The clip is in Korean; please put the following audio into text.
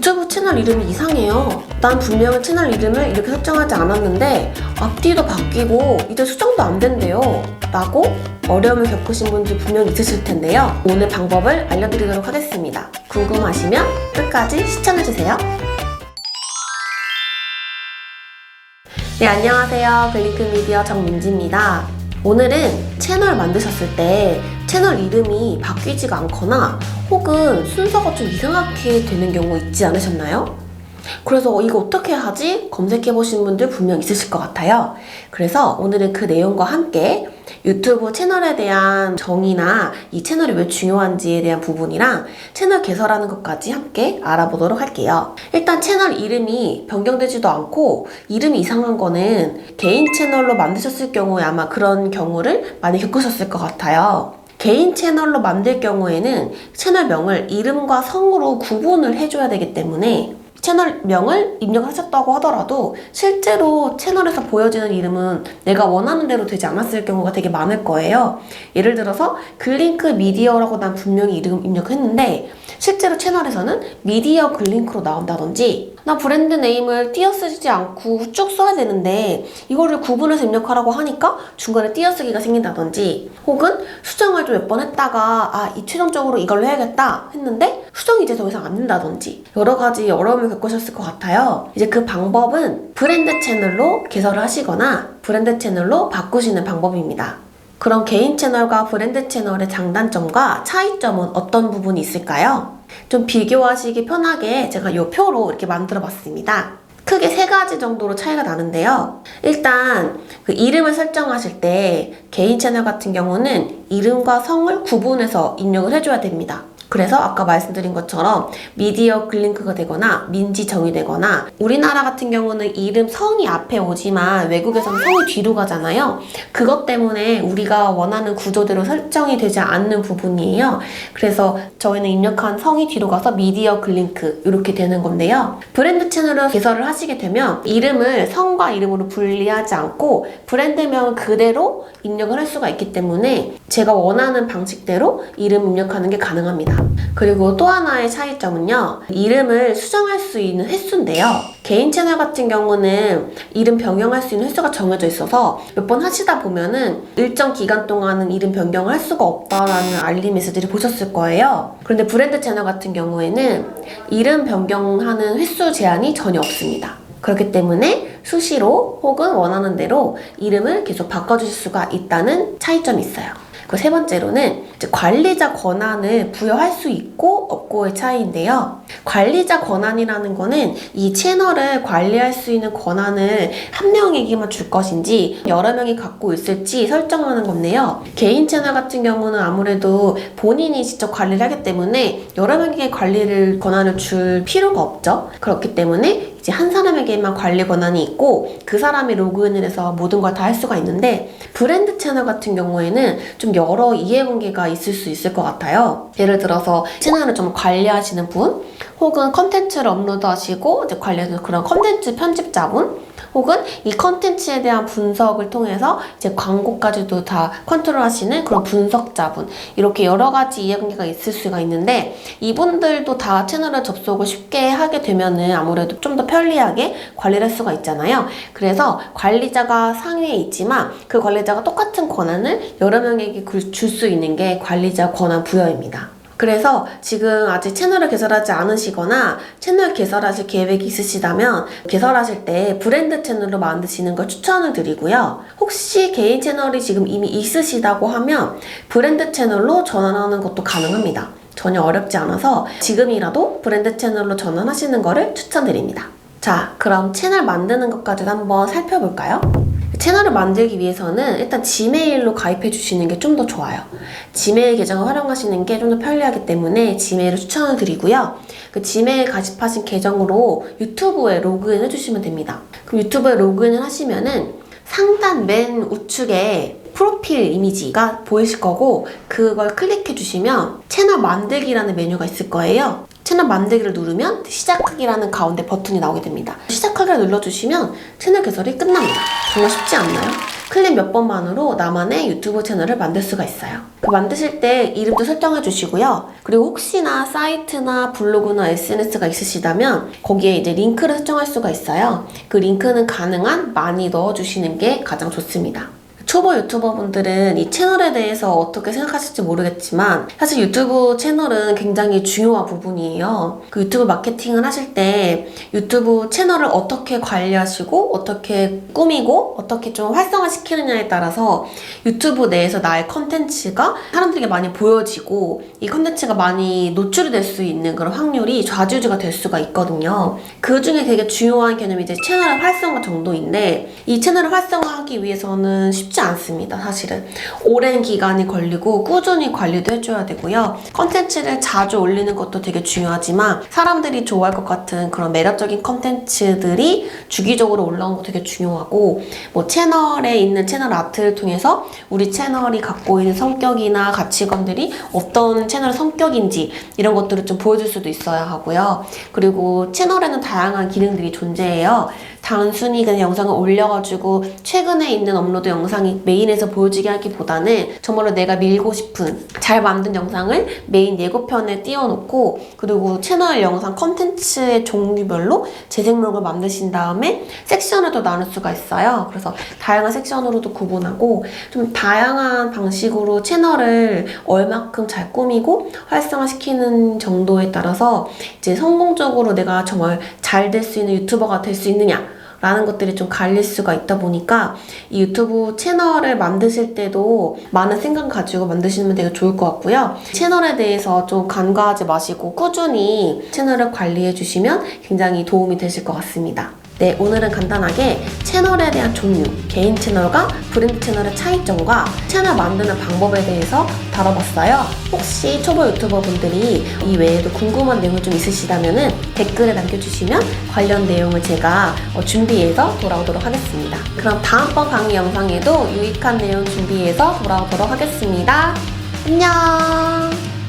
유튜브 채널 이름이 이상해요. 난 분명히 채널 이름을 이렇게 설정하지 않았는데 앞뒤도 바뀌고 이제 수정도 안 된대요 라고 어려움을 겪으신 분들 분명 있으실 텐데요. 오늘 방법을 알려드리도록 하겠습니다. 궁금하시면 끝까지 시청해주세요. 네, 안녕하세요. 글리크미디어 정민지입니다. 오늘은 채널 만드셨을 때 채널 이름이 바뀌지가 않거나 혹은 순서가 좀 이상하게 되는 경우 있지 않으셨나요? 그래서 이거 어떻게 하지? 검색해보신 분들 분명 있으실 것 같아요. 그래서 오늘은 그 내용과 함께 유튜브 채널에 대한 정의나 이 채널이 왜 중요한지에 대한 부분이랑 채널 개설하는 것까지 함께 알아보도록 할게요. 일단 채널 이름이 변경되지도 않고 이름이 이상한 거는 개인 채널로 만드셨을 경우에 아마 그런 경우를 많이 겪으셨을 것 같아요. 개인 채널로 만들 경우에는 채널명을 이름과 성으로 구분을 해줘야 되기 때문에 채널명을 입력하셨다고 하더라도 실제로 채널에서 보여지는 이름은 내가 원하는 대로 되지 않았을 경우가 되게 많을 거예요. 예를 들어서 글링크 미디어라고 난 분명히 이름 입력했는데 실제로 채널에서는 미디어 글링크로 나온다든지 나 브랜드 네임을 띄어쓰지 않고 쭉 써야 되는데 이거를 구분해서 입력하라고 하니까 중간에 띄어쓰기가 생긴다든지 혹은 수정을 좀 몇 번 했다가 최종적으로 이걸로 해야겠다 했는데 수정이 이제 더 이상 안 된다든지 여러 가지 어려움을 겪으셨을 것 같아요. 이제 그 방법은 브랜드 채널로 개설을 하시거나 브랜드 채널로 바꾸시는 방법입니다. 그럼 개인 채널과 브랜드 채널의 장단점과 차이점은 어떤 부분이 있을까요? 좀 비교하시기 편하게 제가 이 표로 이렇게 만들어 봤습니다. 크게 세 가지 정도로 차이가 나는데요. 일단 그 이름을 설정하실 때 개인 채널 같은 경우는 이름과 성을 구분해서 입력을 해줘야 됩니다. 그래서 아까 말씀드린 것처럼 미디어 글링크가 되거나 민지 정의되거나 우리나라 같은 경우는 이름 성이 앞에 오지만 외국에서는 성이 뒤로 가잖아요. 그것 때문에 우리가 원하는 구조대로 설정이 되지 않는 부분이에요. 그래서 저희는 입력한 성이 뒤로 가서 미디어 글링크 이렇게 되는 건데요. 브랜드 채널을 개설을 하시게 되면 이름을 성과 이름으로 분리하지 않고 브랜드명 그대로 입력을 할 수가 있기 때문에 제가 원하는 방식대로 이름 입력하는 게 가능합니다. 그리고 또 하나의 차이점은요. 이름을 수정할 수 있는 횟수인데요. 개인 채널 같은 경우는 이름 변경할 수 있는 횟수가 정해져 있어서 몇 번 하시다 보면은 일정 기간 동안은 이름 변경을 할 수가 없다라는 알림 메시지를 보셨을 거예요. 그런데 브랜드 채널 같은 경우에는 이름 변경하는 횟수 제한이 전혀 없습니다. 그렇기 때문에 수시로 혹은 원하는 대로 이름을 계속 바꿔주실 수가 있다는 차이점이 있어요. 그 세 번째로는 이제 관리자 권한을 부여할 수 있고 없고의 차이인데요. 관리자 권한이라는 거는 이 채널을 관리할 수 있는 권한을 한 명에게만 줄 것인지 여러 명이 갖고 있을지 설정하는 건데요. 개인 채널 같은 경우는 아무래도 본인이 직접 관리를 하기 때문에 여러 명에게 관리를 권한을 줄 필요가 없죠. 그렇기 때문에 이제 한 사람에게만 관리 권한이 있고 그 사람이 로그인을 해서 모든 걸 다 할 수가 있는데 브랜드 채널 같은 경우에는 좀 여러 이해관계가 있을 수 있을 것 같아요. 예를 들어서 채널을 좀 관리하시는 분 혹은 컨텐츠를 업로드하시고 이제 관리하는 그런 컨텐츠 편집자분 혹은 이 컨텐츠에 대한 분석을 통해서 이제 광고까지도 다 컨트롤하시는 그런 분석자분 이렇게 여러 가지 이해관계가 있을 수가 있는데 이분들도 다 채널을 접속을 쉽게 하게 되면은 아무래도 좀 더 편리하게 관리를 할 수가 있잖아요. 그래서 관리자가 상위에 있지만 그 관리자가 똑같은 권한을 여러 명에게 줄 수 있는 게 관리자 권한 부여입니다. 그래서 지금 아직 채널을 개설하지 않으시거나 채널 개설하실 계획이 있으시다면 개설하실 때 브랜드 채널로 만드시는 걸 추천을 드리고요. 혹시 개인 채널이 지금 이미 있으시다고 하면 브랜드 채널로 전환하는 것도 가능합니다. 전혀 어렵지 않아서 지금이라도 브랜드 채널로 전환하시는 거를 추천드립니다. 자, 그럼 채널 만드는 것까지 한번 살펴볼까요? 채널을 만들기 위해서는 일단 지메일로 가입해 주시는 게 좀 더 좋아요. 지메일 계정을 활용하시는 게 좀 더 편리하기 때문에 지메일을 추천을 드리고요. 그 지메일 가입하신 계정으로 유튜브에 로그인 해주시면 됩니다. 그럼 유튜브에 로그인을 하시면은 상단 맨 우측에 프로필 이미지가 보이실 거고 그걸 클릭해 주시면 채널 만들기라는 메뉴가 있을 거예요. 채널 만들기를 누르면 시작하기라는 가운데 버튼이 나오게 됩니다. 시작하기를 눌러주시면 채널 개설이 끝납니다. 정말 쉽지 않나요? 클릭 몇 번만으로 나만의 유튜브 채널을 만들 수가 있어요. 만드실 때 이름도 설정해 주시고요. 그리고 혹시나 사이트나 블로그나 SNS가 있으시다면 거기에 이제 링크를 설정할 수가 있어요. 그 링크는 가능한 많이 넣어주시는 게 가장 좋습니다. 초보 유튜버분들은 이 채널에 대해서 어떻게 생각하실지 모르겠지만 사실 유튜브 채널은 굉장히 중요한 부분이에요. 그 유튜브 마케팅을 하실 때 유튜브 채널을 어떻게 관리하시고 어떻게 꾸미고 어떻게 좀 활성화시키느냐에 따라서 유튜브 내에서 나의 컨텐츠가 사람들에게 많이 보여지고 이 컨텐츠가 많이 노출이 될 수 있는 그런 확률이 좌지우지가 될 수가 있거든요. 그 중에 되게 중요한 개념이 이제 채널의 활성화 정도인데 이 채널을 활성화하기 위해서는 쉽지 않습니다. 사실은 오랜 기간이 걸리고 꾸준히 관리도 해줘야 되고요. 컨텐츠를 자주 올리는 것도 되게 중요하지만 사람들이 좋아할 것 같은 그런 매력적인 컨텐츠들이 주기적으로 올라오는 거 되게 중요하고 뭐 채널에 있는 채널 아트를 통해서 우리 채널이 갖고 있는 성격이나 가치관들이 어떤 채널 성격인지 이런 것들을 좀 보여줄 수도 있어야 하고요. 그리고 채널에는 다양한 기능들이 존재해요. 단순히 그냥 영상을 올려가지고 최근에 있는 업로드 영상이 메인에서 보여지게 하기보다는 정말로 내가 밀고 싶은 잘 만든 영상을 메인 예고편에 띄워놓고 그리고 채널 영상 컨텐츠의 종류별로 재생목을 만드신 다음에 섹션을 또 나눌 수가 있어요. 그래서 다양한 섹션으로도 구분하고 좀 다양한 방식으로 채널을 얼마큼 잘 꾸미고 활성화시키는 정도에 따라서 이제 성공적으로 내가 정말 잘 될 수 있는 유튜버가 될 수 있느냐 라는 것들이 좀 갈릴 수가 있다 보니까 이 유튜브 채널을 만드실 때도 많은 생각 가지고 만드시면 되게 좋을 것 같고요. 채널에 대해서 좀 간과하지 마시고 꾸준히 채널을 관리해 주시면 굉장히 도움이 되실 것 같습니다. 네, 오늘은 간단하게 채널에 대한 종류, 개인 채널과 브랜드 채널의 차이점과 채널 만드는 방법에 대해서 다뤄봤어요. 혹시 초보 유튜버 분들이 이 외에도 궁금한 내용이 좀 있으시다면 댓글에 남겨주시면 관련 내용을 제가 준비해서 돌아오도록 하겠습니다. 그럼 다음번 강의 영상에도 유익한 내용 준비해서 돌아오도록 하겠습니다. 안녕!